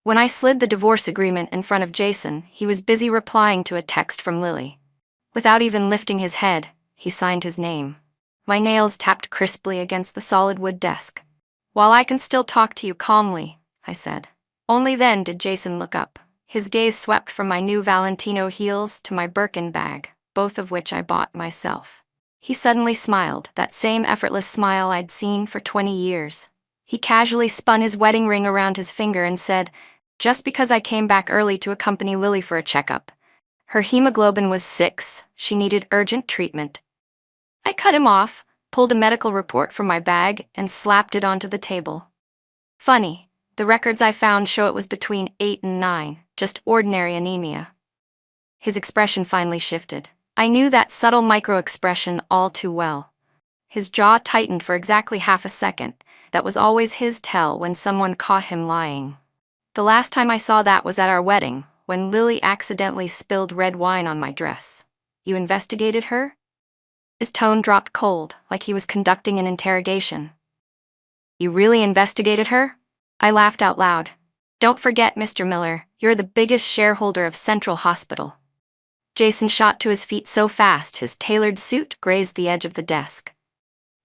When I slid the divorce agreement in front of Jason, he was busy replying to a text from Lily. Without even lifting his head, he signed his name. My nails tapped crisply against the solid wood desk. "While I can still talk to you calmly," I said. Only then did Jason look up. His gaze swept from my new Valentino heels to my Birkin bag, both of which I bought myself. He suddenly smiled, that same effortless smile I'd seen for 20 years. He casually spun his wedding ring around his finger and said, "Just because I came back early to accompany Lily for a checkup. Her hemoglobin was 6, she needed urgent treatment." I cut him off, pulled a medical report from my bag, and slapped it onto the table. "Funny, the records I found show it was between 8 and 9, just ordinary anemia." His expression finally shifted. I knew that subtle micro-expression all too well. His jaw tightened for exactly half a second. That was always his tell when someone caught him lying. The last time I saw that was at our wedding, when Lily accidentally spilled red wine on my dress. "You investigated her?" His tone dropped cold, like he was conducting an interrogation. "You really investigated her?" I laughed out loud. "Don't forget, Mr. Miller, you're the biggest shareholder of Central Hospital." Jason shot to his feet so fast his tailored suit grazed the edge of the desk.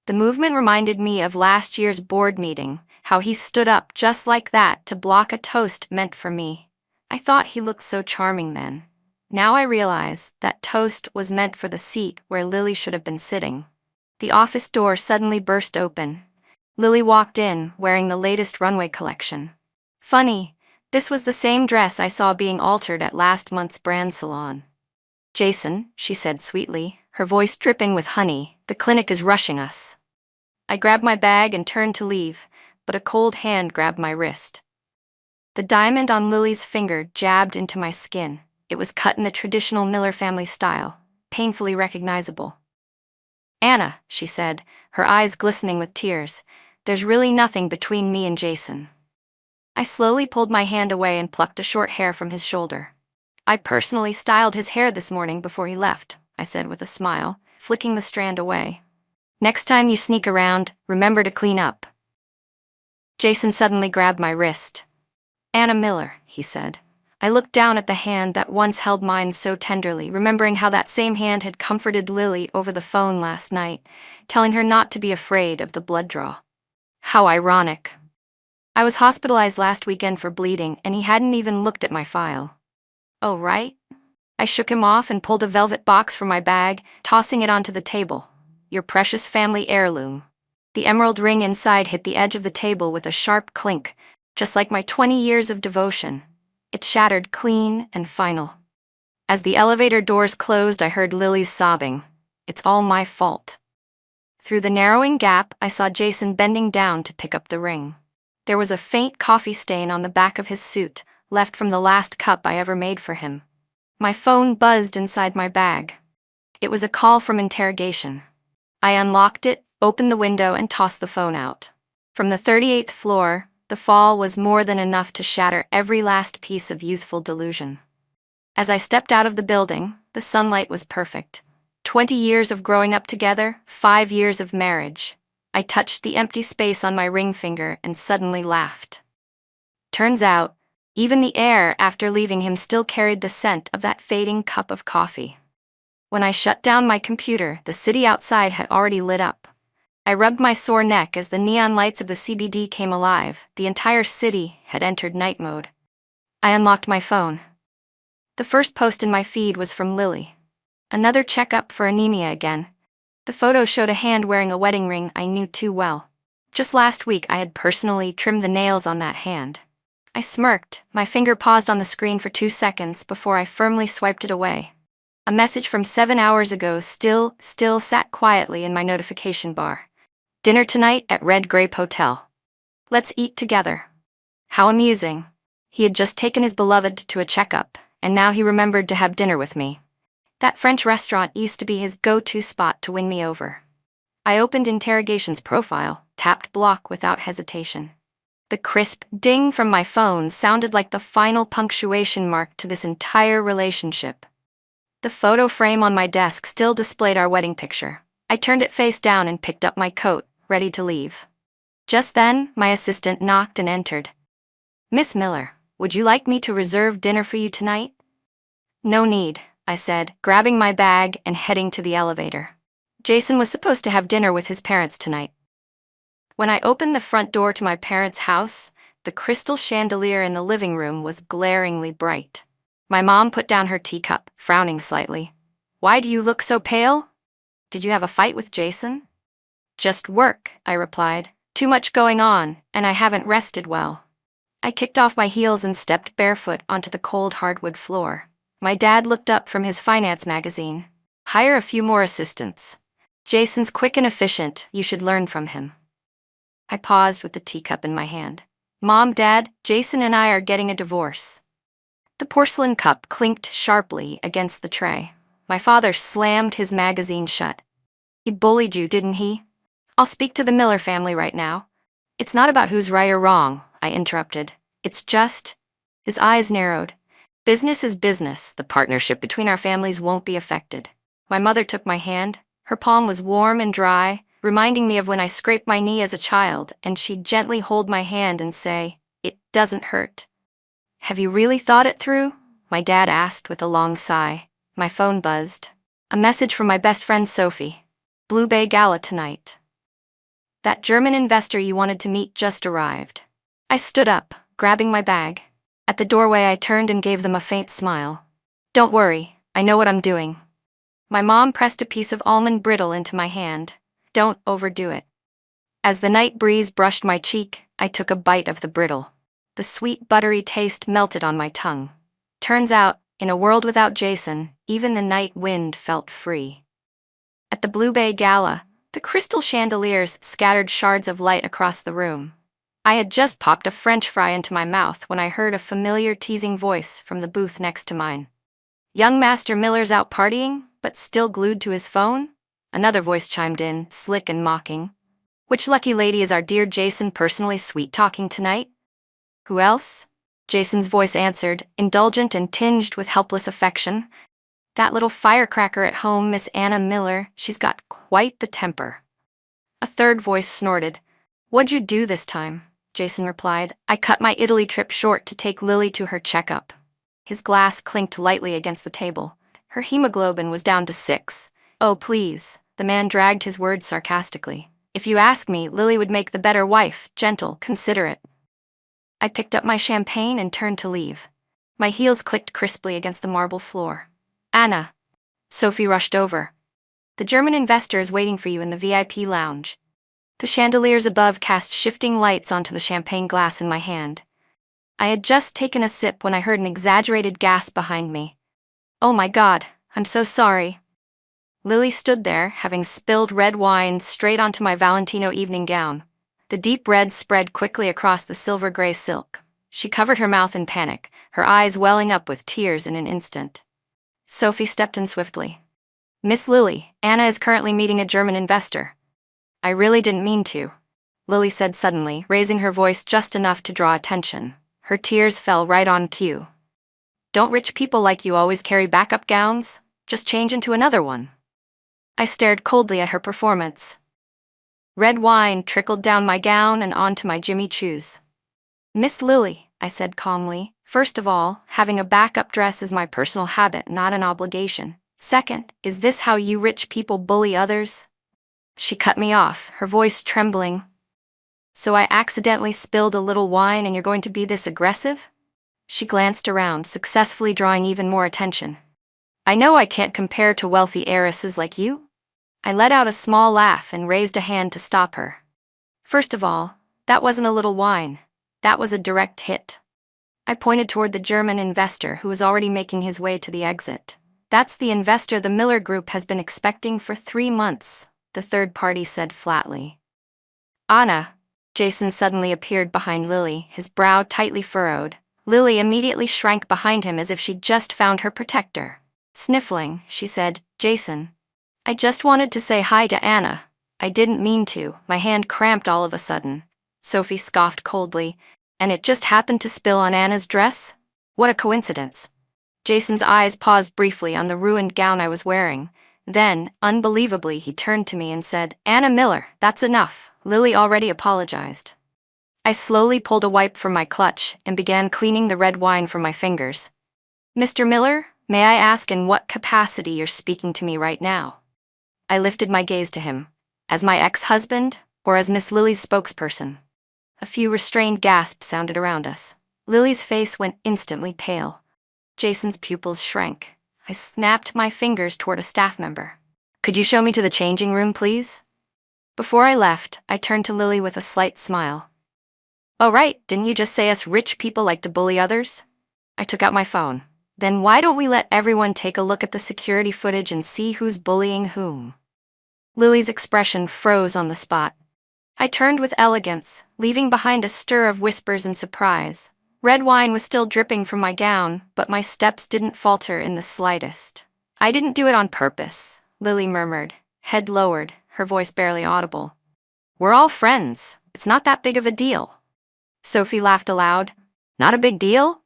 The movement reminded me of last year's board meeting, how he stood up just like that to block a toast meant for me. I thought he looked so charming then. Now I realize that toast was meant for the seat where Lily should have been sitting. The office door suddenly burst open. Lily walked in, wearing the latest runway collection. Funny, this was the same dress I saw being altered at last month's brand salon. "Jason," she said sweetly, her voice dripping with honey, "the clinic is rushing us." I grabbed my bag and turned to leave, but a cold hand grabbed my wrist. The diamond on Lily's finger jabbed into my skin. It was cut in the traditional Miller family style, painfully recognizable. "Anna," she said, her eyes glistening with tears, "there's really nothing between me and Jason." I slowly pulled my hand away and plucked a short hair from his shoulder. "I personally styled his hair this morning before he left," I said with a smile, flicking the strand away. "Next time you sneak around, remember to clean up." Jason suddenly grabbed my wrist. "Anna Miller," he said. I looked down at the hand that once held mine so tenderly, remembering how that same hand had comforted Lily over the phone last night, telling her not to be afraid of the blood draw. How ironic. I was hospitalized last weekend for bleeding, and he hadn't even looked at my file. "Oh, right?" I shook him off and pulled a velvet box from my bag, tossing it onto the table. "Your precious family heirloom." The emerald ring inside hit the edge of the table with a sharp clink, just like my 20 years of devotion. It shattered clean and final. As the elevator doors closed, I heard Lily's sobbing. "It's all my fault." Through the narrowing gap, I saw Jason bending down to pick up the ring. There was a faint coffee stain on the back of his suit, left from the last cup I ever made for him. My phone buzzed inside my bag. It was a call from interrogation. I unlocked it, opened the window, and tossed the phone out. From the 38th floor, the fall was more than enough to shatter every last piece of youthful delusion. As I stepped out of the building, the sunlight was perfect. 20 years of growing up together, 5 years of marriage. I touched the empty space on my ring finger and suddenly laughed. Turns out, even the air after leaving him still carried the scent of that fading cup of coffee. When I shut down my computer, the city outside had already lit up. I rubbed my sore neck as the neon lights of the CBD came alive. The entire city had entered night mode. I unlocked my phone. The first post in my feed was from Lily. Another checkup for anemia again. The photo showed a hand wearing a wedding ring I knew too well. Just last week I had personally trimmed the nails on that hand. I smirked, my finger paused on the screen for 2 seconds before I firmly swiped it away. A message from 7 hours ago still sat quietly in my notification bar. "Dinner tonight at Red Grape Hotel. Let's eat together." How amusing. He had just taken his beloved to a checkup, and now he remembered to have dinner with me. That French restaurant used to be his go-to spot to win me over. I opened interrogation's profile, tapped block without hesitation. The crisp ding from my phone sounded like the final punctuation mark to this entire relationship. The photo frame on my desk still displayed our wedding picture. I turned it face down and picked up my coat, ready to leave. Just then, my assistant knocked and entered. "Miss Miller, Would you like me to reserve dinner for you tonight? No need, I said, grabbing my bag and heading to the elevator. Jason was supposed to have dinner with his parents tonight. When I opened the front door to my parents' house, the crystal chandelier in the living room was glaringly bright. My mom put down her teacup, frowning slightly. Why do you look so pale? Did you have a fight with Jason? Just work, I replied. Too much going on, and I haven't rested well. I kicked off my heels and stepped barefoot onto the cold hardwood floor. My dad looked up from his finance magazine. Hire a few more assistants. Jason's quick and efficient, you should learn from him. I paused with the teacup in my hand. Mom, Dad, Jason and I are getting a divorce. The porcelain cup clinked sharply against the tray. My father slammed his magazine shut. He bullied you, didn't he? I'll speak to the Miller family right now. It's not about who's right or wrong, I interrupted. It's just... His eyes narrowed. Business is business. The partnership between our families won't be affected. My mother took my hand. Her palm was warm and dry, reminding me of when I scraped my knee as a child, and she'd gently hold my hand and say, "It doesn't hurt." Have you really thought it through? My dad asked with a long sigh. My phone buzzed. A message from my best friend Sophie. Blue Bay Gala tonight. That German investor you wanted to meet just arrived. I stood up, grabbing my bag. At the doorway I turned and gave them a faint smile. Don't worry, I know what I'm doing. My mom pressed a piece of almond brittle into my hand. Don't overdo it. As the night breeze brushed my cheek, I took a bite of the brittle. The sweet, buttery taste melted on my tongue. Turns out, in a world without Jason, even the night wind felt free. At the Blue Bay Gala, the crystal chandeliers scattered shards of light across the room. I had just popped a French fry into my mouth when I heard a familiar teasing voice from the booth next to mine. Young Master Miller's out partying, but still glued to his phone? Another voice chimed in, slick and mocking. Which lucky lady is our dear Jason personally sweet-talking tonight? Who else? Jason's voice answered, indulgent and tinged with helpless affection. That little firecracker at home, Miss Anna Miller, she's got quite the temper. A third voice snorted. What'd you do this time? Jason replied. I cut my Italy trip short to take Lily to her checkup. His glass clinked lightly against the table. Her hemoglobin was down to 6. Oh, please. The man dragged his words sarcastically. If you ask me, Lily would make the better wife, gentle, considerate. I picked up my champagne and turned to leave. My heels clicked crisply against the marble floor. Anna. Sophie rushed over. The German investor is waiting for you in the VIP lounge. The chandeliers above cast shifting lights onto the champagne glass in my hand. I had just taken a sip when I heard an exaggerated gasp behind me. Oh my God, I'm so sorry. Lily stood there, having spilled red wine straight onto my Valentino evening gown. The deep red spread quickly across the silver-gray silk. She covered her mouth in panic, her eyes welling up with tears in an instant. Sophie stepped in swiftly. Miss Lily, Anna is currently meeting a German investor. I really didn't mean to, Lily said suddenly, raising her voice just enough to draw attention. Her tears fell right on cue. Don't rich people like you always carry backup gowns? Just change into another one. I stared coldly at her performance. Red wine trickled down my gown and onto my Jimmy Choos. Miss Lily, I said calmly, first of all, having a backup dress is my personal habit, not an obligation. Second, is this how you rich people bully others? She cut me off, her voice trembling. So I accidentally spilled a little wine and you're going to be this aggressive? She glanced around, successfully drawing even more attention. I know I can't compare to wealthy heiresses like you. I let out a small laugh and raised a hand to stop her. First of all, that wasn't a little wine. That was a direct hit. I pointed toward the German investor who was already making his way to the exit. That's the investor the Miller Group has been expecting for 3 months, the third party said flatly. Anna. Jason suddenly appeared behind Lily, his brow tightly furrowed. Lily immediately shrank behind him as if she'd just found her protector. Sniffling, she said, Jason. I just wanted to say hi to Anna. I didn't mean to. My hand cramped all of a sudden. Sophie scoffed coldly. And it just happened to spill on Anna's dress? What a coincidence. Jason's eyes paused briefly on the ruined gown I was wearing. Then, unbelievably, he turned to me and said, Anna Miller, that's enough. Lily already apologized. I slowly pulled a wipe from my clutch and began cleaning the red wine from my fingers. Mr. Miller, may I ask in what capacity you're speaking to me right now? I lifted my gaze to him. As my ex-husband, or as Miss Lily's spokesperson? A few restrained gasps sounded around us. Lily's face went instantly pale. Jason's pupils shrank. I snapped my fingers toward a staff member. Could you show me to the changing room, please? Before I left, I turned to Lily with a slight smile. Oh right, didn't you just say us rich people like to bully others? I took out my phone. Then why don't we let everyone take a look at the security footage and see who's bullying whom? Lily's expression froze on the spot. I turned with elegance, leaving behind a stir of whispers and surprise. Red wine was still dripping from my gown, but my steps didn't falter in the slightest. I didn't do it on purpose, Lily murmured, head lowered, her voice barely audible. We're all friends. It's not that big of a deal. Sophie laughed aloud. Not a big deal?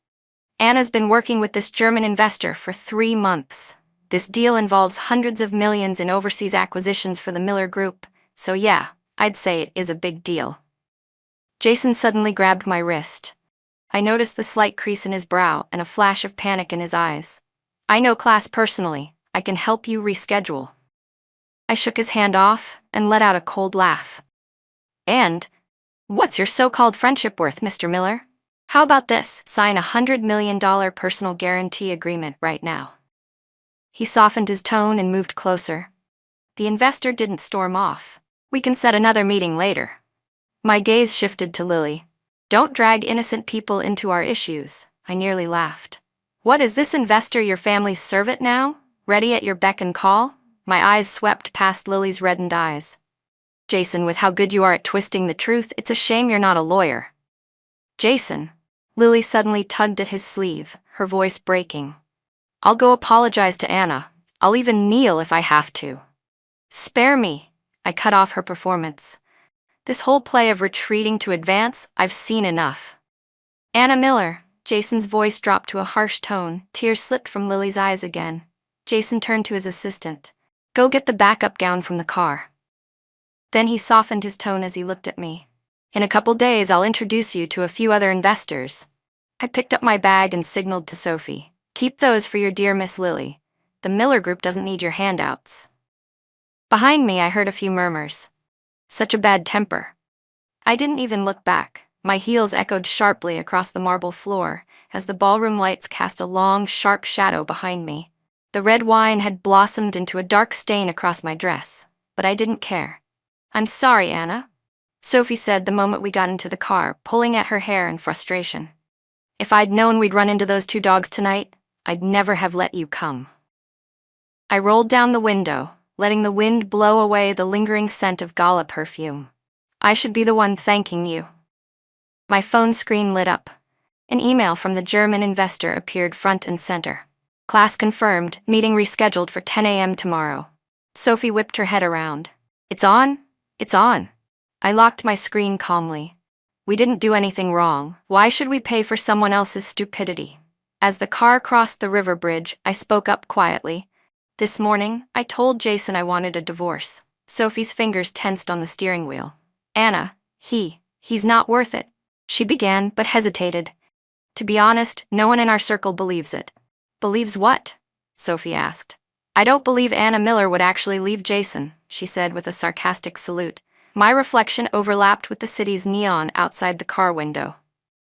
Anna's been working with this German investor for 3 months. This deal involves hundreds of millions in overseas acquisitions for the Miller Group, so yeah, I'd say it is a big deal. Jason suddenly grabbed my wrist. I noticed the slight crease in his brow and a flash of panic in his eyes. I know class personally. I can help you reschedule. I shook his hand off and let out a cold laugh. And, what's your so-called friendship worth, Mr. Miller? How about this? Sign a $100 million personal guarantee agreement right now. He softened his tone and moved closer. The investor didn't storm off. We can set another meeting later. My gaze shifted to Lily. Don't drag innocent people into our issues, I nearly laughed. What is this investor your family's servant now? Ready at your beck and call? My eyes swept past Lily's reddened eyes. Jason, with how good you are at twisting the truth, it's a shame you're not a lawyer. Jason. Lily suddenly tugged at his sleeve, her voice breaking. I'll go apologize to Anna. I'll even kneel if I have to. Spare me. I cut off her performance. This whole play of retreating to advance, I've seen enough. Anna Miller. Jason's voice dropped to a harsh tone, tears slipped from Lily's eyes again. Jason turned to his assistant. Go get the backup gown from the car. Then he softened his tone as he looked at me. In a couple days, I'll introduce you to a few other investors. I picked up my bag and signaled to Sophie. Keep those for your dear Miss Lily. The Miller Group doesn't need your handouts. Behind me, I heard a few murmurs. Such a bad temper. I didn't even look back. My heels echoed sharply across the marble floor as the ballroom lights cast a long, sharp shadow behind me. The red wine had blossomed into a dark stain across my dress, but I didn't care. I'm sorry, Anna, Sophie said the moment we got into the car, pulling at her hair in frustration. If I'd known we'd run into those 2 dogs tonight, I'd never have let you come. I rolled down the window, letting the wind blow away the lingering scent of gala perfume. I should be the one thanking you. My phone screen lit up. An email from the German investor appeared front and center. Class confirmed, meeting rescheduled for 10 a.m. tomorrow. Sophie whipped her head around. It's on? It's on. I locked my screen calmly. We didn't do anything wrong. Why should we pay for someone else's stupidity? As the car crossed the river bridge, I spoke up quietly. This morning, I told Jason I wanted a divorce. Sophie's fingers tensed on the steering wheel. Anna, he's not worth it. She began, but hesitated. To be honest, no one in our circle believes it. Believes what? Sophie asked. I don't believe Anna Miller would actually leave Jason, she said with a sarcastic salute. My reflection overlapped with the city's neon outside the car window.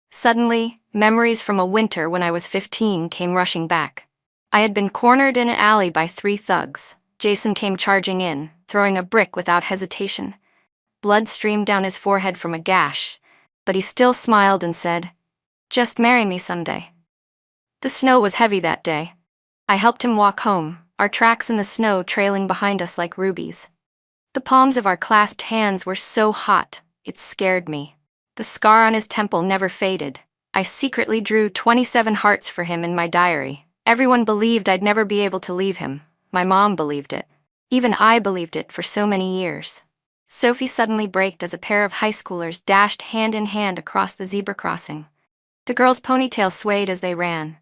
Suddenly, memories from a winter when I was 15 came rushing back. I had been cornered in an alley by 3 thugs. Jason came charging in, throwing a brick without hesitation. Blood streamed down his forehead from a gash, but he still smiled and said, "Just marry me someday." The snow was heavy that day. I helped him walk home, our tracks in the snow trailing behind us like rubies. The palms of our clasped hands were so hot, it scared me. The scar on his temple never faded. I secretly drew 27 hearts for him in my diary. Everyone believed I'd never be able to leave him. My mom believed it. Even I believed it for so many years. Sophie suddenly braked as a pair of high schoolers dashed hand in hand across the zebra crossing. The girl's ponytail swayed as they ran.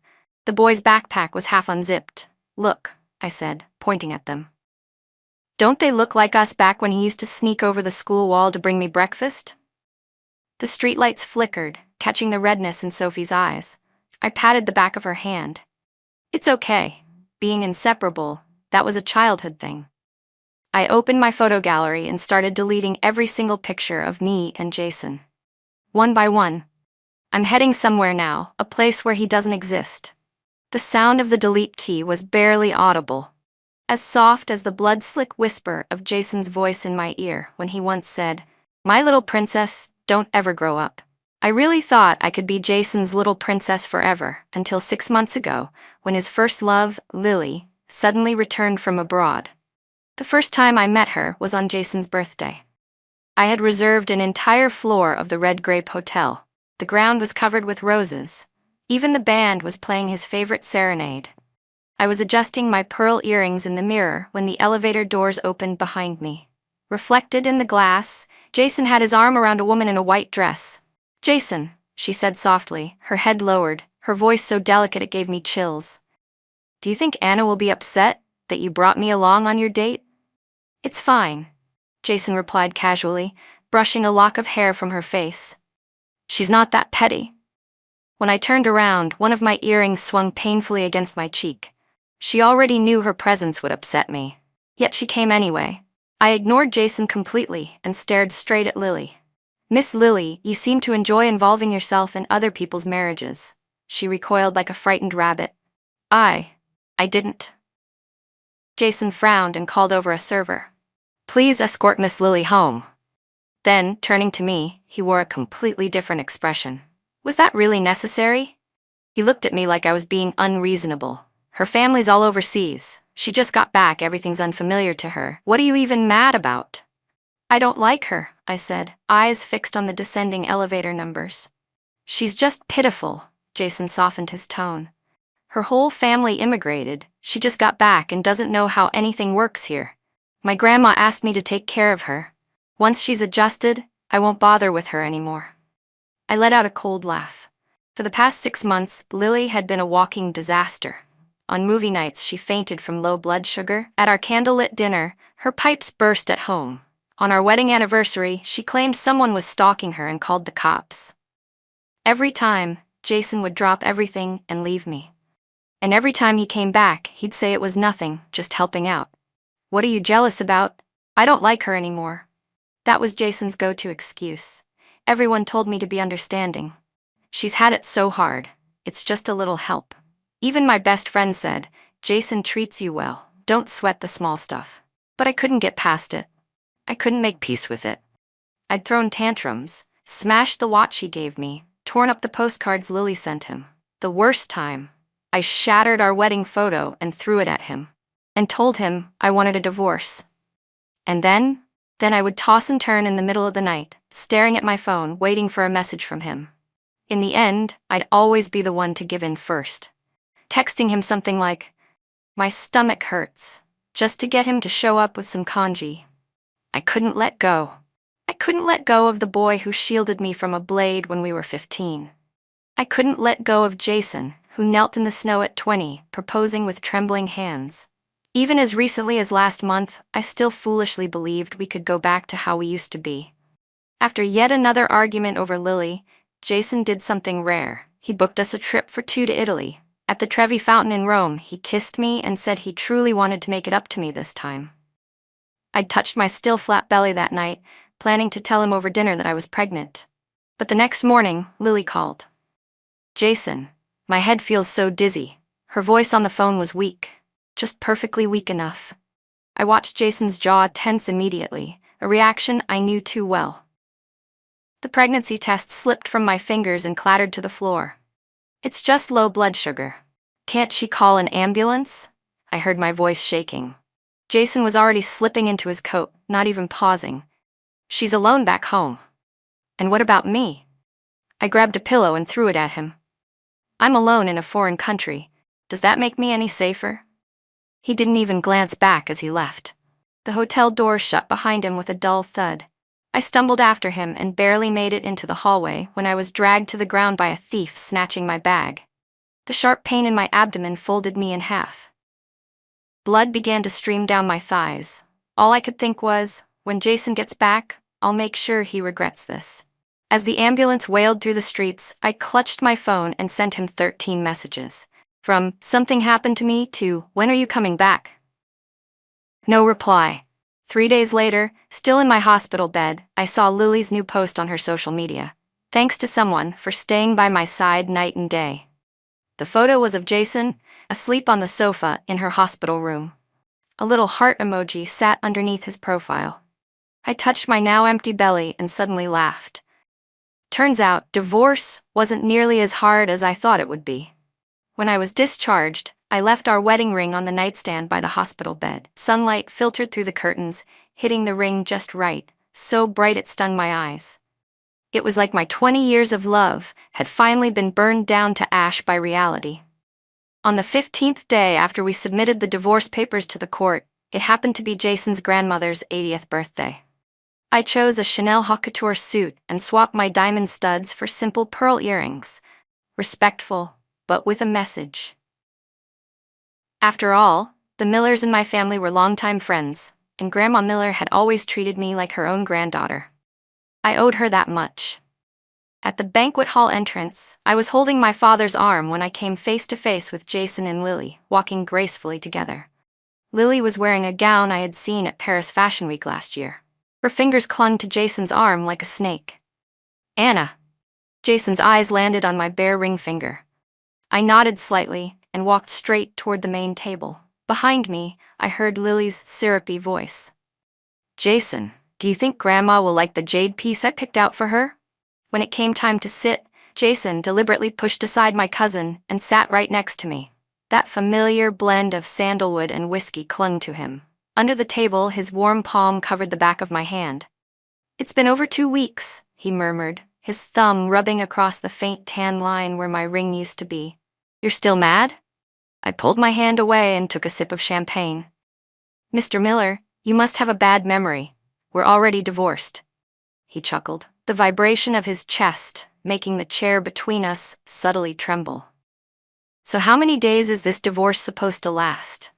The boy's backpack was half unzipped. Look, I said, pointing at them. Don't they look like us back when he used to sneak over the school wall to bring me breakfast? The streetlights flickered, catching the redness in Sophie's eyes. I patted the back of her hand. It's okay. Being inseparable, that was a childhood thing. I opened my photo gallery and started deleting every single picture of me and Jason. One by one. I'm heading somewhere now, a place where he doesn't exist. The sound of the delete key was barely audible, as soft as the blood-slick whisper of Jason's voice in my ear when he once said, "My little princess, don't ever grow up." I really thought I could be Jason's little princess forever, until 6 months ago, when his first love, Lily, suddenly returned from abroad. The first time I met her was on Jason's birthday. I had reserved an entire floor of the Red Grape Hotel. The ground was covered with roses. Even the band was playing his favorite serenade. I was adjusting my pearl earrings in the mirror when the elevator doors opened behind me. Reflected in the glass, Jason had his arm around a woman in a white dress. "Jason," she said softly, her head lowered, her voice so delicate it gave me chills. "Do you think Anna will be upset that you brought me along on your date?" "It's fine," Jason replied casually, brushing a lock of hair from her face. "She's not that petty." When I turned around, one of my earrings swung painfully against my cheek. She already knew her presence would upset me. Yet she came anyway. I ignored Jason completely and stared straight at Lily. "Miss Lily, you seem to enjoy involving yourself in other people's marriages." She recoiled like a frightened rabbit. I didn't." Jason frowned and called over a server. "Please escort Miss Lily home." Then, turning to me, he wore a completely different expression. "Was that really necessary?" He looked at me like I was being unreasonable. "Her family's all overseas. She just got back, everything's unfamiliar to her. What are you even mad about?" "I don't like her," I said, eyes fixed on the descending elevator numbers. "She's just pitiful," Jason softened his tone. "Her whole family immigrated. She just got back and doesn't know how anything works here. My grandma asked me to take care of her. Once she's adjusted, I won't bother with her anymore." I let out a cold laugh. For the past 6 months, Lily had been a walking disaster. On movie nights, she fainted from low blood sugar. At our candlelit dinner, her pipes burst at home. On our wedding anniversary, she claimed someone was stalking her and called the cops. Every time, Jason would drop everything and leave me. And every time he came back, he'd say it was nothing, just helping out. "What are you jealous about?" "I don't like her anymore." That was Jason's go-to excuse. Everyone told me to be understanding. "She's had it so hard. It's just a little help." Even my best friend said, "Jason treats you well. Don't sweat the small stuff." But I couldn't get past it. I couldn't make peace with it. I'd thrown tantrums, smashed the watch he gave me, torn up the postcards Lily sent him. The worst time, I shattered our wedding photo and threw it at him, and told him I wanted a divorce. And then I would toss and turn in the middle of the night, staring at my phone, waiting for a message from him. In the end, I'd always be the one to give in first, texting him something like, "My stomach hurts," just to get him to show up with some congee. I couldn't let go. I couldn't let go of the boy who shielded me from a blade when we were 15. I couldn't let go of Jason, who knelt in the snow at 20, proposing with trembling hands. Even as recently as last month, I still foolishly believed we could go back to how we used to be. After yet another argument over Lily, Jason did something rare. He booked us a trip for 2 to Italy. At the Trevi Fountain in Rome, he kissed me and said he truly wanted to make it up to me this time. I'd touched my still flat belly that night, planning to tell him over dinner that I was pregnant. But the next morning, Lily called. "Jason, my head feels so dizzy." Her voice on the phone was weak. Just perfectly weak enough. I watched Jason's jaw tense immediately, a reaction I knew too well. The pregnancy test slipped from my fingers and clattered to the floor. "It's just low blood sugar. Can't she call an ambulance?" I heard my voice shaking. Jason was already slipping into his coat, not even pausing. "She's alone back home." "And what about me?" I grabbed a pillow and threw it at him. "I'm alone in a foreign country. Does that make me any safer?" He didn't even glance back as he left. The hotel door shut behind him with a dull thud. I stumbled after him and barely made it into the hallway when I was dragged to the ground by a thief snatching my bag. The sharp pain in my abdomen folded me in half. Blood began to stream down my thighs. All I could think was, when Jason gets back, I'll make sure he regrets this. As the ambulance wailed through the streets, I clutched my phone and sent him 13 messages. From "something happened to me" to "when are you coming back?" No reply. 3 days later, still in my hospital bed, I saw Lily's new post on her social media. "Thanks to someone for staying by my side night and day." The photo was of Jason, asleep on the sofa in her hospital room. A little heart emoji sat underneath his profile. I touched my now empty belly and suddenly laughed. Turns out, divorce wasn't nearly as hard as I thought it would be. When I was discharged, I left our wedding ring on the nightstand by the hospital bed. Sunlight filtered through the curtains, hitting the ring just right, so bright it stung my eyes. It was like my 20 years of love had finally been burned down to ash by reality. On the 15th day after we submitted the divorce papers to the court, it happened to be Jason's grandmother's 80th birthday. I chose a Chanel haute couture suit and swapped my diamond studs for simple pearl earrings. Respectful, but with a message. After all, the Millers in my family were longtime friends, and Grandma Miller had always treated me like her own granddaughter. I owed her that much. At the banquet hall entrance, I was holding my father's arm when I came face to face with Jason and Lily, walking gracefully together. Lily was wearing a gown I had seen at Paris Fashion Week last year. Her fingers clung to Jason's arm like a snake. "Anna." Jason's eyes landed on my bare ring finger. I nodded slightly and walked straight toward the main table. Behind me, I heard Lily's syrupy voice. "Jason, do you think Grandma will like the jade piece I picked out for her?" When it came time to sit, Jason deliberately pushed aside my cousin and sat right next to me. That familiar blend of sandalwood and whiskey clung to him. Under the table, his warm palm covered the back of my hand. "It's been over 2 weeks," he murmured, his thumb rubbing across the faint tan line where my ring used to be. "You're still mad?" I pulled my hand away and took a sip of champagne. "Mr. Miller, you must have a bad memory. We're already divorced." He chuckled, the vibration of his chest making the chair between us subtly tremble. "So how many days is this divorce supposed to last?"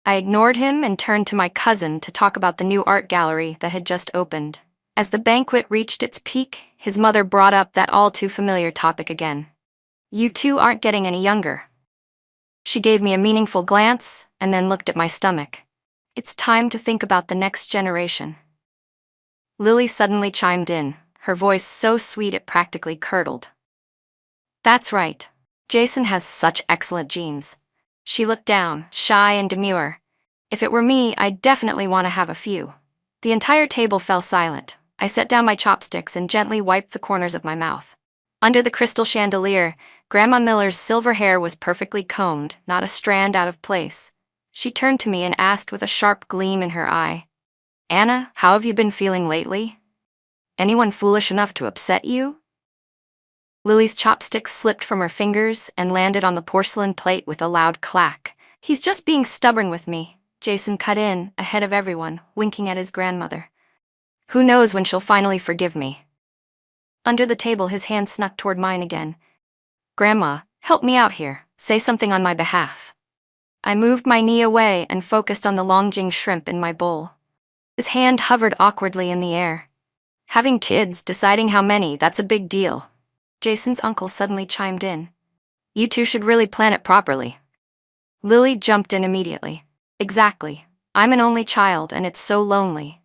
I ignored him and turned to my cousin to talk about the new art gallery that had just opened. As the banquet reached its peak, his mother brought up that all-too-familiar topic again. "You two aren't getting any younger." She gave me a meaningful glance and then looked at my stomach. "It's time to think about the next generation." Lily suddenly chimed in, her voice so sweet it practically curdled. "That's right. Jason has such excellent genes." She looked down, shy and demure. "If it were me, I'd definitely want to have a few." The entire table fell silent. I set down my chopsticks and gently wiped the corners of my mouth. Under the crystal chandelier, Grandma Miller's silver hair was perfectly combed, not a strand out of place. She turned to me and asked with a sharp gleam in her eye, "Anna, how have you been feeling lately? Anyone foolish enough to upset you?" Lily's chopsticks slipped from her fingers and landed on the porcelain plate with a loud clack. "He's just being stubborn with me," Jason cut in, ahead of everyone, winking at his grandmother. "Who knows when she'll finally forgive me?" Under the table, his hand snuck toward mine again. "Grandma, help me out here. Say something on my behalf." I moved my knee away and focused on the Longjing shrimp in my bowl. His hand hovered awkwardly in the air. "Having kids, deciding how many, that's a big deal." Jason's uncle suddenly chimed in. "You two should really plan it properly." Lily jumped in immediately. "Exactly. I'm an only child and it's so lonely."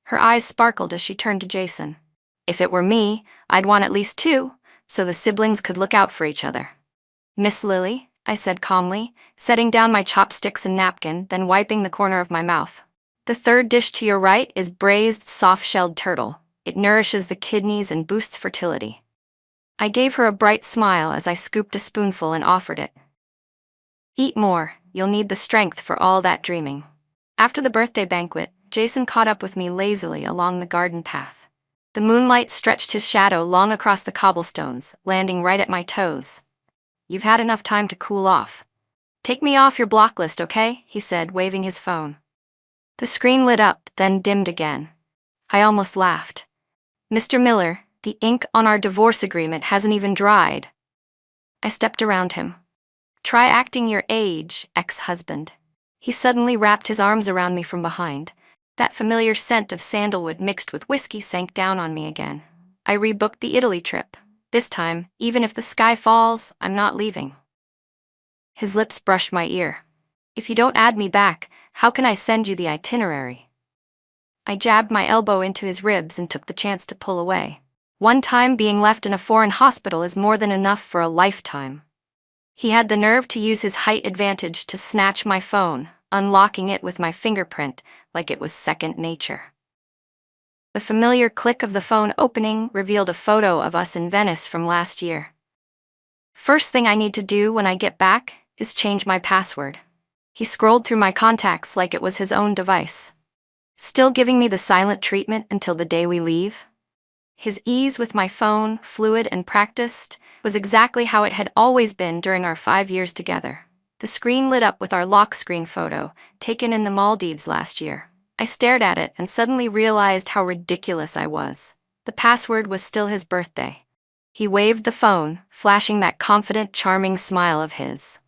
Her eyes sparkled as she turned to Jason. "If it were me, I'd want at least 2, so the siblings could look out for each other." "Miss Lily," I said calmly, setting down my chopsticks and napkin, then wiping the corner of my mouth. "The third dish to your right is braised soft-shelled turtle. It nourishes the kidneys and boosts fertility." I gave her a bright smile as I scooped a spoonful and offered it. "Eat more, you'll need the strength for all that dreaming." After the birthday banquet, Jason caught up with me lazily along the garden path. The moonlight stretched his shadow long across the cobblestones, landing right at my toes. "You've had enough time to cool off. Take me off your block list, okay?" he said, waving his phone. The screen lit up, then dimmed again. I almost laughed. "Mr. Miller, the ink on our divorce agreement hasn't even dried." I stepped around him. "Try acting your age, ex-husband." He suddenly wrapped his arms around me from behind. That familiar scent of sandalwood mixed with whiskey sank down on me again. I rebooked the Italy trip. This time, even if the sky falls, I'm not leaving. His lips brushed my ear. If you don't add me back, how can I send you the itinerary? I jabbed my elbow into his ribs and took the chance to pull away. One time being left in a foreign hospital is more than enough for a lifetime. He had the nerve to use his height advantage to snatch my phone, unlocking it with my fingerprint like it was second nature. The familiar click of the phone opening revealed a photo of us in Venice from last year. First thing I need to do when I get back is change my password. He scrolled through my contacts like it was his own device. Still giving me the silent treatment until the day we leave? His ease with my phone, fluid and practiced, was exactly how it had always been during our 5 years together. The screen lit up with our lock screen photo, taken in the Maldives last year. I stared at it and suddenly realized how ridiculous I was. The password was still his birthday. He waved the phone, flashing that confident, charming smile of his.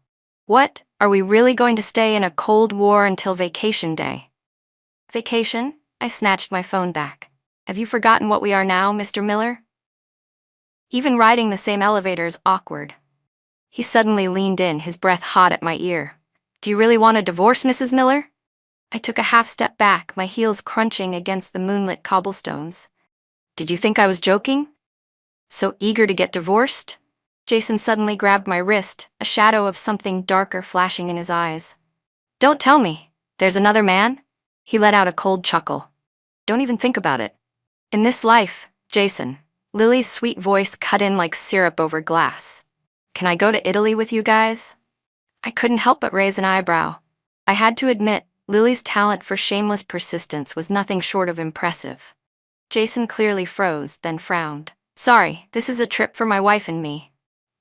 What, are we really going to stay in a Cold War until vacation day? Vacation? I snatched my phone back. Have you forgotten what we are now, Mr. Miller? Even riding the same elevator's awkward. He suddenly leaned in, his breath hot at my ear. Do you really want a divorce, Mrs. Miller? I took a half step back, my heels crunching against the moonlit cobblestones. Did you think I was joking? So eager to get divorced? Jason suddenly grabbed my wrist, a shadow of something darker flashing in his eyes. Don't tell me. There's another man? He let out a cold chuckle. Don't even think about it. In this life, Jason, Lily's sweet voice cut in like syrup over glass. Can I go to Italy with you guys? I couldn't help but raise an eyebrow. I had to admit, Lily's talent for shameless persistence was nothing short of impressive. Jason clearly froze, then frowned. Sorry, this is a trip for my wife and me.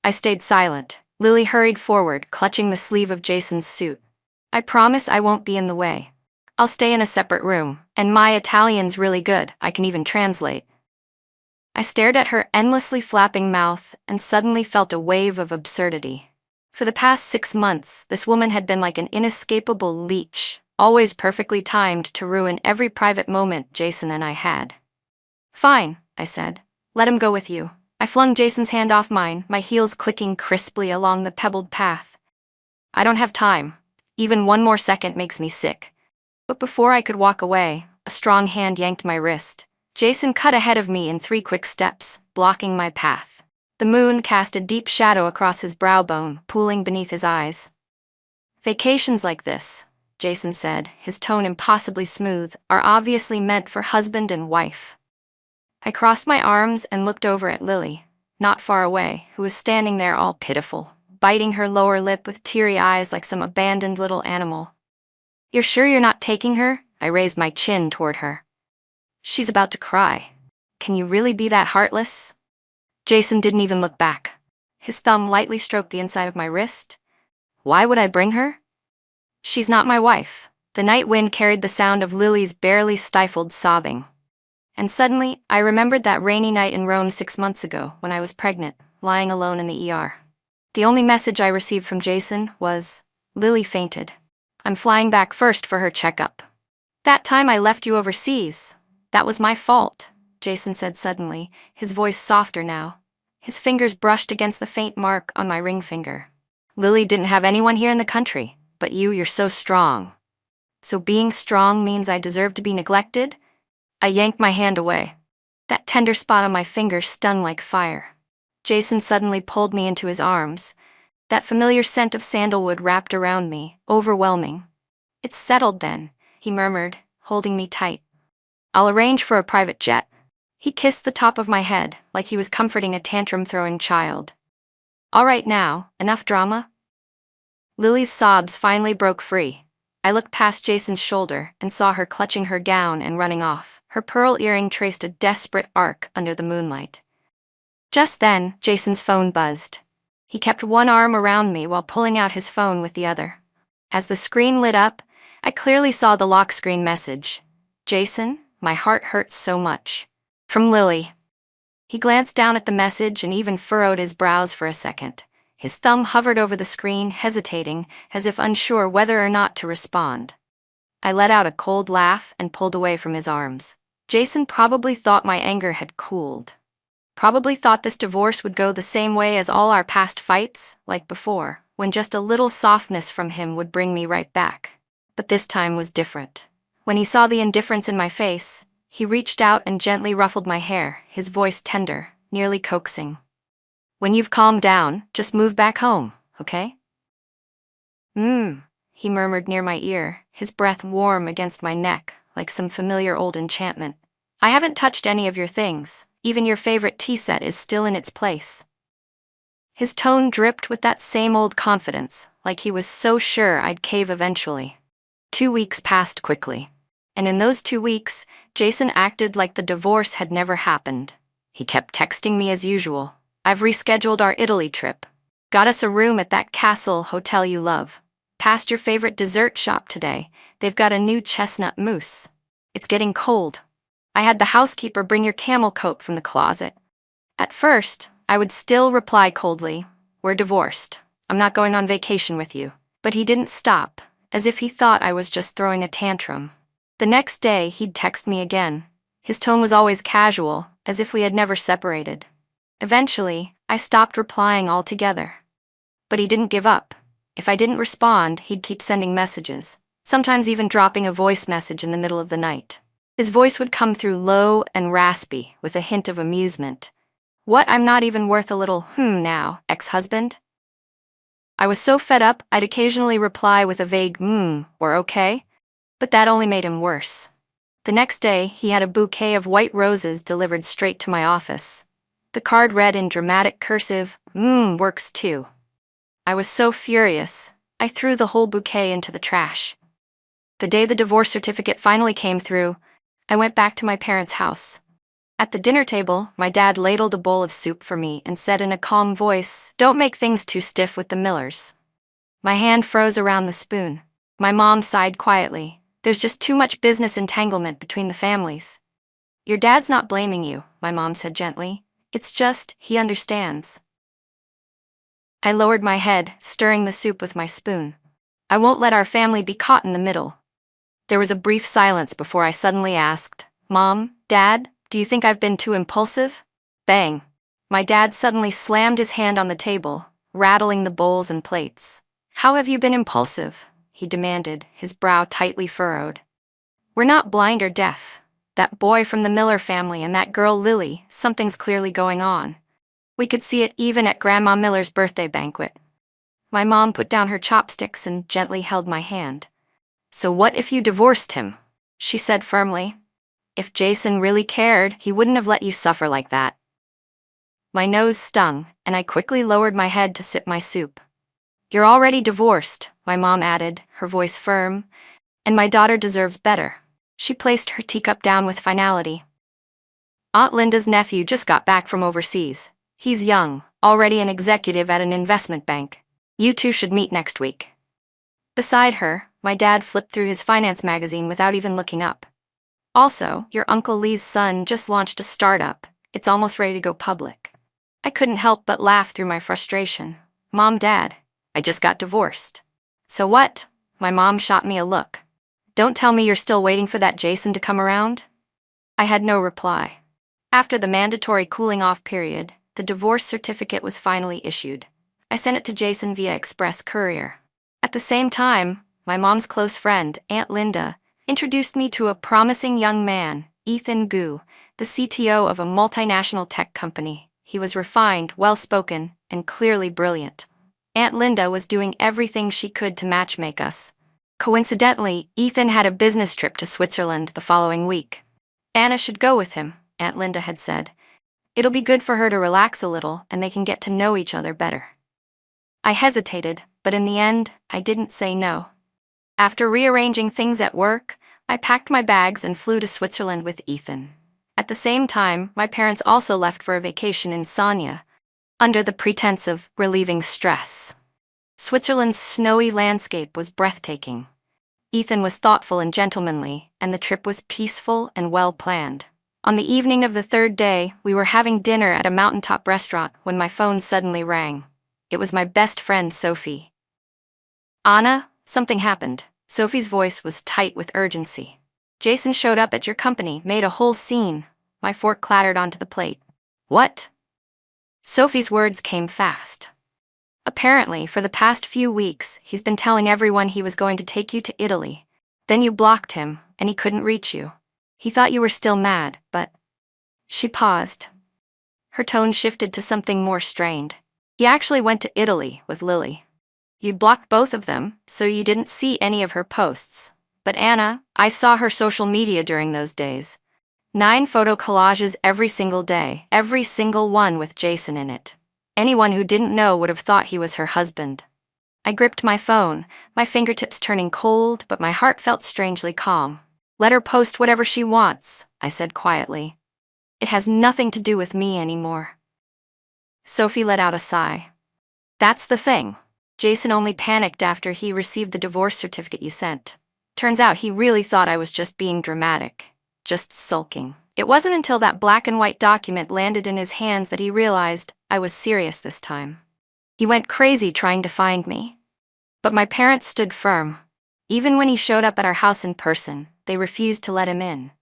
I stayed silent. Lily hurried forward, clutching the sleeve of Jason's suit. I promise I won't be in the way. I'll stay in a separate room, and my Italian's really good, I can even translate. I stared at her endlessly flapping mouth and suddenly felt a wave of absurdity. For the past 6 months, this woman had been like an inescapable leech, always perfectly timed to ruin every private moment Jason and I had. Fine, I said. Let him go with you. I flung Jason's hand off mine, my heels clicking crisply along the pebbled path. I don't have time. Even one more second makes me sick. But before I could walk away, a strong hand yanked my wrist. Jason cut ahead of me in 3 quick steps, blocking my path. The moon cast a deep shadow across his brow bone, pooling beneath his eyes. Vacations like this, Jason said, his tone impossibly smooth, are obviously meant for husband and wife. I crossed my arms and looked over at Lily, not far away, who was standing there all pitiful, biting her lower lip with teary eyes like some abandoned little animal. You're sure you're not taking her? I raised my chin toward her. She's about to cry. Can you really be that heartless? Jason didn't even look back. His thumb lightly stroked the inside of my wrist. Why would I bring her? She's not my wife. The night wind carried the sound of Lily's barely stifled sobbing. And suddenly, I remembered that rainy night in Rome 6 months ago, when I was pregnant, lying alone in the ER. The only message I received from Jason was, Lily fainted. I'm flying back first for her checkup. That time I left you overseas. That was my fault, Jason said suddenly, his voice softer now. His fingers brushed against the faint mark on my ring finger. Lily didn't have anyone here in the country, but you're so strong. So being strong means I deserve to be neglected? I yanked my hand away. That tender spot on my finger stung like fire. Jason suddenly pulled me into his arms. That familiar scent of sandalwood wrapped around me, overwhelming. It's settled then, he murmured, holding me tight. I'll arrange for a private jet. He kissed the top of my head, like he was comforting a tantrum-throwing child. All right now, enough drama? Lily's sobs finally broke free. I looked past Jason's shoulder and saw her clutching her gown and running off. Her pearl earring traced a desperate arc under the moonlight. Just then, Jason's phone buzzed. He kept one arm around me while pulling out his phone with the other. As the screen lit up, I clearly saw the lock screen message. Jason, my heart hurts so much. From Lily. He glanced down at the message and even furrowed his brows for a second. His thumb hovered over the screen, hesitating, as if unsure whether or not to respond. I let out a cold laugh and pulled away from his arms. Jason probably thought my anger had cooled. Probably thought this divorce would go the same way as all our past fights, like before, when just a little softness from him would bring me right back. But this time was different. When he saw the indifference in my face, he reached out and gently ruffled my hair, his voice tender, nearly coaxing. "When you've calmed down, just move back home, okay?" He murmured near my ear, his breath warm against my neck, like some familiar old enchantment. "I haven't touched any of your things. Even your favorite tea set is still in its place." His tone dripped with that same old confidence, like he was so sure I'd cave eventually. 2 weeks passed quickly. And in those 2 weeks, Jason acted like the divorce had never happened. He kept texting me as usual. "I've rescheduled our Italy trip. Got us a room at that castle hotel you love. Passed your favorite dessert shop today. They've got a new chestnut mousse. It's getting cold. I had the housekeeper bring your camel coat from the closet." At first, I would still reply coldly, "We're divorced. I'm not going on vacation with you." But he didn't stop, as if he thought I was just throwing a tantrum. The next day, he'd text me again. His tone was always casual, as if we had never separated. Eventually, I stopped replying altogether. But he didn't give up. If I didn't respond, he'd keep sending messages, sometimes even dropping a voice message in the middle of the night. His voice would come through low and raspy, with a hint of amusement. "What, I'm not even worth a little now, ex-husband?" I was so fed up, I'd occasionally reply with a vague or okay, but that only made him worse. The next day, he had a bouquet of white roses delivered straight to my office. The card read in dramatic cursive, "Works too." I was so furious, I threw the whole bouquet into the trash. The day the divorce certificate finally came through, I went back to my parents' house. At the dinner table, my dad ladled a bowl of soup for me and said in a calm voice, "Don't make things too stiff with the Millers." My hand froze around the spoon. My mom sighed quietly. "There's just too much business entanglement between the families." "Your dad's not blaming you," my mom said gently. "It's just, he understands." I lowered my head, stirring the soup with my spoon. "I won't let our family be caught in the middle." There was a brief silence before I suddenly asked, "Mom, Dad, do you think I've been too impulsive?" Bang! My dad suddenly slammed his hand on the table, rattling the bowls and plates. "How have you been impulsive?" he demanded, his brow tightly furrowed. "We're not blind or deaf. That boy from the Miller family and that girl Lily, something's clearly going on. We could see it even at Grandma Miller's birthday banquet." My mom put down her chopsticks and gently held my hand. "So what if you divorced him?" she said firmly. "If Jason really cared, he wouldn't have let you suffer like that." My nose stung, and I quickly lowered my head to sip my soup. "You're already divorced," my mom added, her voice firm, "and my daughter deserves better." She placed her teacup down with finality. "Aunt Linda's nephew just got back from overseas. He's young, already an executive at an investment bank. You two should meet next week." Beside her, my dad flipped through his finance magazine without even looking up. "Also, your Uncle Lee's son just launched a startup. It's almost ready to go public." I couldn't help but laugh through my frustration. "Mom, Dad, I just got divorced." "So what?" My mom shot me a look. "Don't tell me you're still waiting for that Jason to come around?" I had no reply. After the mandatory cooling-off period, the divorce certificate was finally issued. I sent it to Jason via express courier. At the same time, my mom's close friend, Aunt Linda, introduced me to a promising young man, Ethan Gu, the CTO of a multinational tech company. He was refined, well-spoken, and clearly brilliant. Aunt Linda was doing everything she could to matchmake us. Coincidentally, Ethan had a business trip to Switzerland the following week. "Anna should go with him," Aunt Linda had said. "It'll be good for her to relax a little and they can get to know each other better." I hesitated, but in the end, I didn't say no. After rearranging things at work, I packed my bags and flew to Switzerland with Ethan. At the same time, my parents also left for a vacation in Sonia, under the pretense of relieving stress. Switzerland's snowy landscape was breathtaking. Ethan was thoughtful and gentlemanly, and the trip was peaceful and well-planned. On the evening of the third day, we were having dinner at a mountaintop restaurant when my phone suddenly rang. It was my best friend, Sophie. "Anna, something happened." Sophie's voice was tight with urgency. "Jason showed up at your company, made a whole scene." My fork clattered onto the plate. What? Sophie's words came fast. Apparently, for the past few weeks, he's been telling everyone he was going to take you to Italy. Then you blocked him, and he couldn't reach you. He thought you were still mad, but... She paused. Her tone shifted to something more strained. He actually went to Italy with Lily. You blocked both of them, so you didn't see any of her posts. But Anna, I saw her social media during those days. 9 photo collages every single day, every single one with Jason in it. Anyone who didn't know would have thought he was her husband. I gripped my phone, my fingertips turning cold, but my heart felt strangely calm. Let her post whatever she wants, I said quietly. It has nothing to do with me anymore. Sophie let out a sigh. That's the thing. Jason only panicked after he received the divorce certificate you sent. Turns out he really thought I was just being dramatic. Just sulking. It wasn't until that black and white document landed in his hands that he realized I was serious this time. He went crazy trying to find me. But my parents stood firm. Even when he showed up at our house in person, they refused to let him in.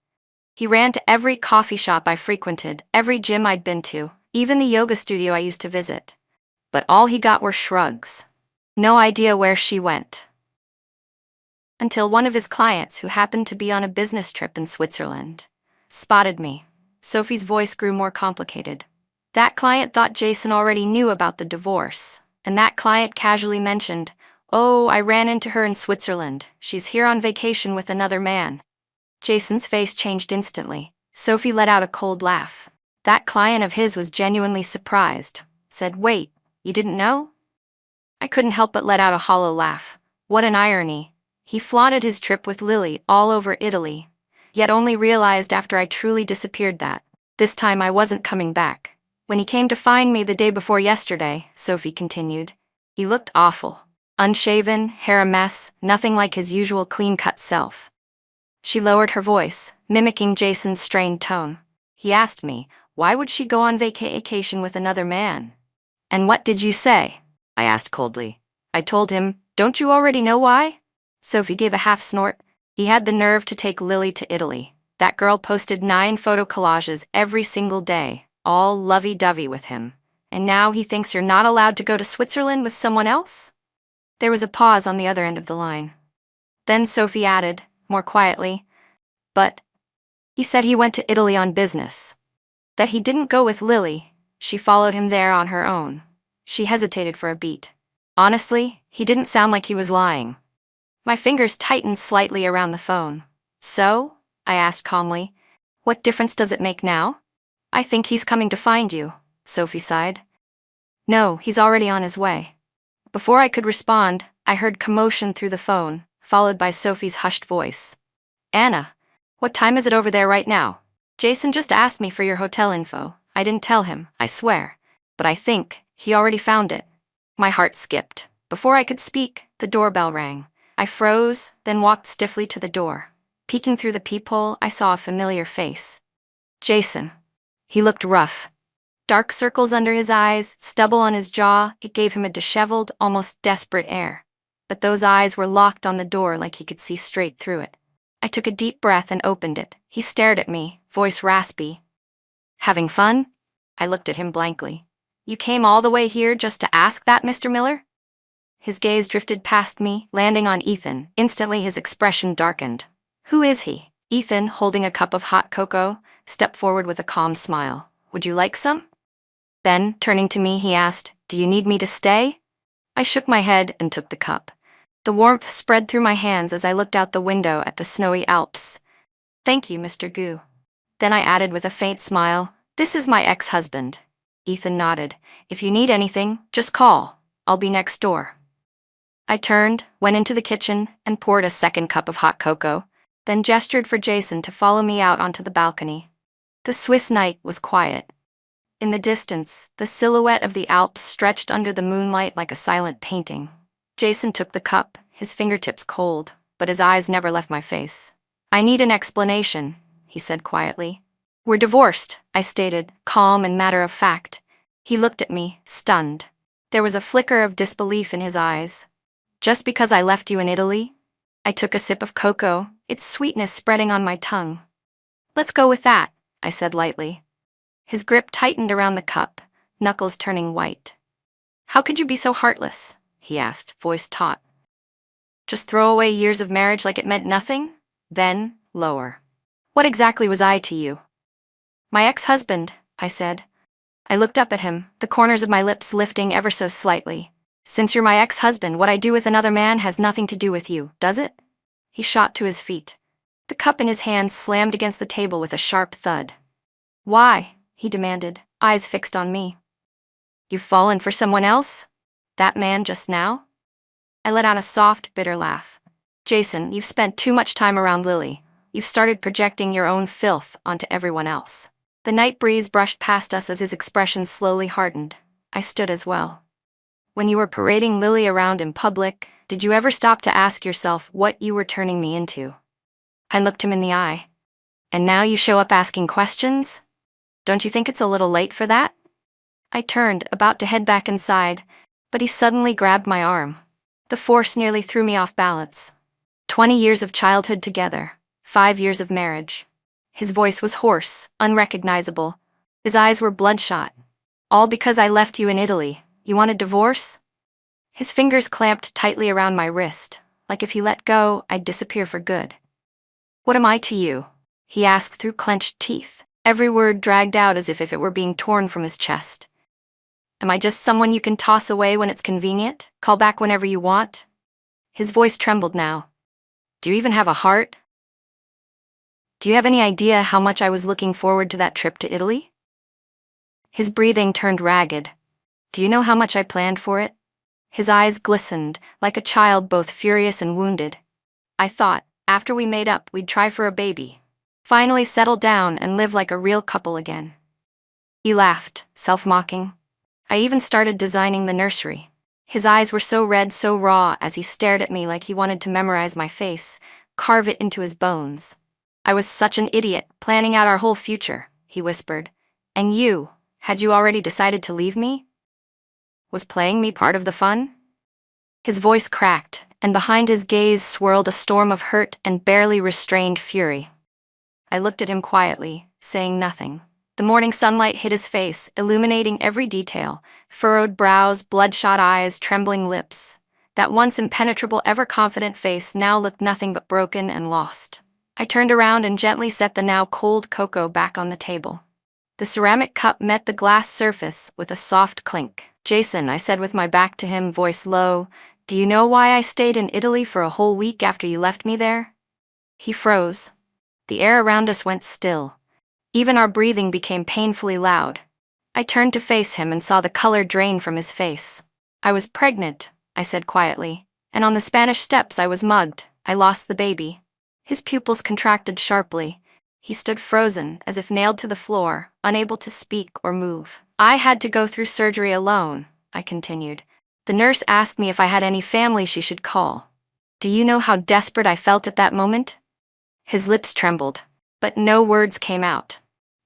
He ran to every coffee shop I frequented, every gym I'd been to, even the yoga studio I used to visit. But all he got were shrugs. No idea where she went. Until one of his clients, who happened to be on a business trip in Switzerland, spotted me. Sophie's voice grew more complicated. That client thought Jason already knew about the divorce, and that client casually mentioned, "Oh, I ran into her in Switzerland. She's here on vacation with another man." Jason's face changed instantly. Sophie let out a cold laugh. That client of his was genuinely surprised. Said, "Wait, you didn't know?" I couldn't help but let out a hollow laugh. What an irony. He flaunted his trip with Lily all over Italy, yet only realized after I truly disappeared that this time I wasn't coming back. When he came to find me the day before yesterday, Sophie continued, he looked awful. Unshaven, hair a mess, nothing like his usual clean-cut self. She lowered her voice, mimicking Jason's strained tone. He asked me, why would she go on vacation with another man? "And what did you say?" I asked coldly. I told him, "Don't you already know why?" Sophie gave a half snort. He had the nerve to take Lily to Italy. That girl posted 9 photo collages every single day, all lovey-dovey with him. And now he thinks you're not allowed to go to Switzerland with someone else? There was a pause on the other end of the line. Then Sophie added, more quietly, "But he said he went to Italy on business. That he didn't go with Lily. She followed him there on her own." She hesitated for a beat. Honestly, he didn't sound like he was lying. My fingers tightened slightly around the phone. "So?" I asked calmly. "What difference does it make now?" "I think he's coming to find you," Sophie sighed. "No, he's already on his way." Before I could respond, I heard commotion through the phone, followed by Sophie's hushed voice. "Anna, what time is it over there right now? Jason just asked me for your hotel info. I didn't tell him, I swear. But I think he already found it." My heart skipped. Before I could speak, the doorbell rang. I froze, then walked stiffly to the door. Peeking through the peephole, I saw a familiar face. Jason. He looked rough. Dark circles under his eyes, stubble on his jaw. It gave him a disheveled, almost desperate air. But those eyes were locked on the door like he could see straight through it. I took a deep breath and opened it. He stared at me, voice raspy. "Having fun?" I looked at him blankly. "You came all the way here just to ask that, Mr. Miller?" His gaze drifted past me, landing on Ethan. Instantly his expression darkened. "Who is he?" Ethan, holding a cup of hot cocoa, stepped forward with a calm smile. "Would you like some?" Then, turning to me, he asked, "Do you need me to stay?" I shook my head and took the cup. The warmth spread through my hands as I looked out the window at the snowy Alps. "Thank you, Mr. Gu." Then I added with a faint smile, "This is my ex-husband." Ethan nodded. "If you need anything, just call. I'll be next door." I turned, went into the kitchen, and poured a second cup of hot cocoa, then gestured for Jason to follow me out onto the balcony. The Swiss night was quiet. In the distance, the silhouette of the Alps stretched under the moonlight like a silent painting. Jason took the cup, his fingertips cold, but his eyes never left my face. "I need an explanation," he said quietly. "We're divorced," I stated, calm and matter of fact. He looked at me, stunned. There was a flicker of disbelief in his eyes. "Just because I left you in Italy?" I took a sip of cocoa, its sweetness spreading on my tongue. "Let's go with that," I said lightly. His grip tightened around the cup, knuckles turning white. "How could you be so heartless?" he asked, voice taut. "Just throw away years of marriage like it meant nothing?" Then, lower. "What exactly was I to you?" "My ex-husband," I said. I looked up at him, the corners of my lips lifting ever so slightly. "Since you're my ex-husband, what I do with another man has nothing to do with you, does it?" He shot to his feet. The cup in his hand slammed against the table with a sharp thud. "Why?" he demanded, eyes fixed on me. "You've fallen for someone else? That man just now?" I let out a soft, bitter laugh. "Jason, you've spent too much time around Lily. You've started projecting your own filth onto everyone else." The night breeze brushed past us as his expression slowly hardened. I stood as well. "When you were parading Lily around in public, did you ever stop to ask yourself what you were turning me into?" I looked him in the eye. "And now you show up asking questions? Don't you think it's a little late for that?" I turned, about to head back inside, but he suddenly grabbed my arm. The force nearly threw me off balance. 20 years of childhood together, 5 years of marriage. His voice was hoarse, unrecognizable. His eyes were bloodshot. "All because I left you in Italy. You want a divorce?" His fingers clamped tightly around my wrist, like if he let go, I'd disappear for good. "What am I to you?" he asked through clenched teeth, every word dragged out as if it were being torn from his chest. "Am I just someone you can toss away when it's convenient? Call back whenever you want?" His voice trembled now. "Do you even have a heart? Do you have any idea how much I was looking forward to that trip to Italy?" His breathing turned ragged. "Do you know how much I planned for it?" His eyes glistened, like a child both furious and wounded. "I thought, after we made up, we'd try for a baby. Finally settle down and live like a real couple again." He laughed, self-mocking. "I even started designing the nursery." His eyes were so red, so raw, as he stared at me like he wanted to memorize my face, carve it into his bones. "I was such an idiot, planning out our whole future," he whispered. "And you, had you already decided to leave me? Was playing me part of the fun?" His voice cracked, and behind his gaze swirled a storm of hurt and barely restrained fury. I looked at him quietly, saying nothing. The morning sunlight hit his face, illuminating every detail: furrowed brows, bloodshot eyes, trembling lips. That once impenetrable, ever-confident face now looked nothing but broken and lost. I turned around and gently set the now cold cocoa back on the table. The ceramic cup met the glass surface with a soft clink. "Jason," I said with my back to him, voice low, "do you know why I stayed in Italy for a whole week after you left me there?" He froze. The air around us went still. Even our breathing became painfully loud. I turned to face him and saw the color drain from his face. "I was pregnant," I said quietly, "and on the Spanish steps I was mugged. I lost the baby." His pupils contracted sharply. He stood frozen, as if nailed to the floor, unable to speak or move. "I had to go through surgery alone," I continued. "The nurse asked me if I had any family she should call. Do you know how desperate I felt at that moment?" His lips trembled, but no words came out.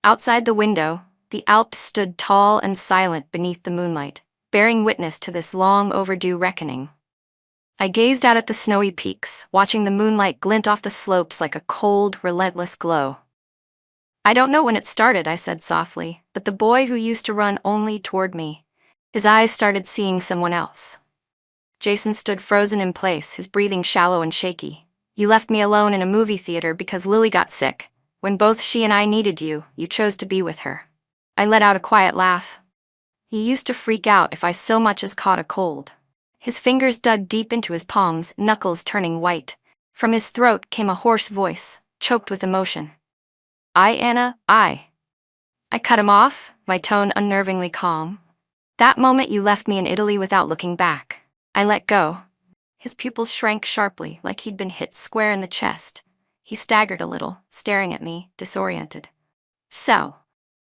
Outside the window, the Alps stood tall and silent beneath the moonlight, bearing witness to this long-overdue reckoning. I gazed out at the snowy peaks, watching the moonlight glint off the slopes like a cold, relentless glow. "I don't know when it started," I said softly, "but the boy who used to run only toward me, his eyes started seeing someone else." Jason stood frozen in place, his breathing shallow and shaky. "You left me alone in a movie theater because Lily got sick. When both she and I needed you, you chose to be with her." I let out a quiet laugh. "He used to freak out if I so much as caught a cold." His fingers dug deep into his palms, knuckles turning white. From his throat came a hoarse voice, choked with emotion. Anna, I cut him off, my tone unnervingly calm. "That moment you left me in Italy without looking back." I let go. His pupils shrank sharply, like he'd been hit square in the chest. He staggered a little, staring at me, disoriented. "So,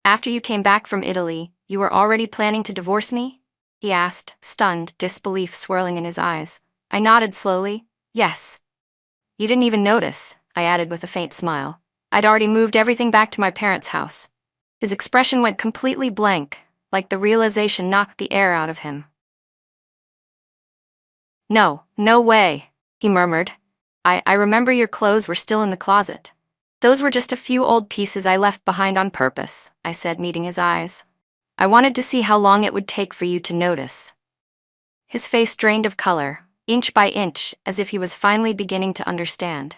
after you came back from Italy, you were already planning to divorce me?" he asked, stunned, disbelief swirling in his eyes. I nodded slowly. "Yes." "You didn't even notice," I added with a faint smile. "I'd already moved everything back to my parents' house." His expression went completely blank, like the realization knocked the air out of him. No way," he murmured. I remember your clothes were still in the closet." Those were just a few old pieces I left behind on purpose, I said, meeting his eyes. I wanted to see how long it would take for you to notice. His face drained of color, inch by inch, as if he was finally beginning to understand.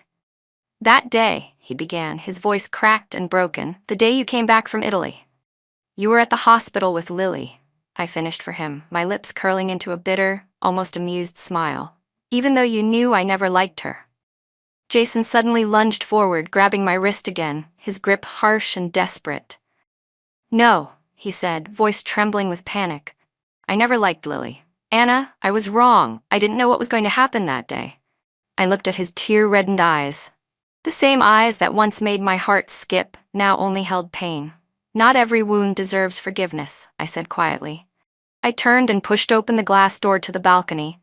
That day, he began, his voice cracked and broken, the day you came back from Italy. You were at the hospital with Lily, I finished for him, my lips curling into a bitter, almost amused smile. Even though you knew I never liked her. Jason suddenly lunged forward, grabbing my wrist again, his grip harsh and desperate. No, he said, voice trembling with panic. I never liked Lily. Anna, I was wrong. I didn't know what was going to happen that day. I looked at his tear-reddened eyes. The same eyes that once made my heart skip, now only held pain. Not every wound deserves forgiveness, I said quietly. I turned and pushed open the glass door to the balcony.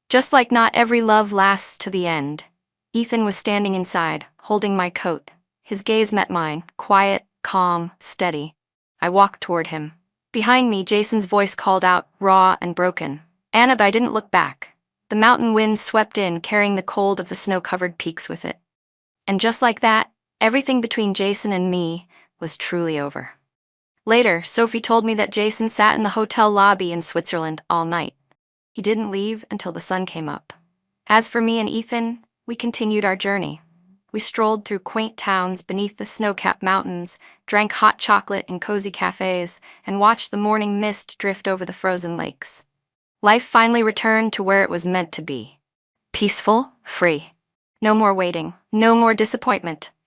Just like not every love lasts to the end. Ethan was standing inside, holding my coat. His gaze met mine, quiet, calm, steady. I walked toward him. Behind me, Jason's voice called out, raw and broken. Anna, but I didn't look back. The mountain wind swept in, carrying the cold of the snow-covered peaks with it. And just like that, everything between Jason and me was truly over. Later, Sophie told me that Jason sat in the hotel lobby in Switzerland all night. He didn't leave until the sun came up. As for me and Ethan, we continued our journey. We strolled through quaint towns beneath the snow-capped mountains, drank hot chocolate in cozy cafes, and watched the morning mist drift over the frozen lakes. Life finally returned to where it was meant to be. Peaceful, free. No more waiting, no more disappointment.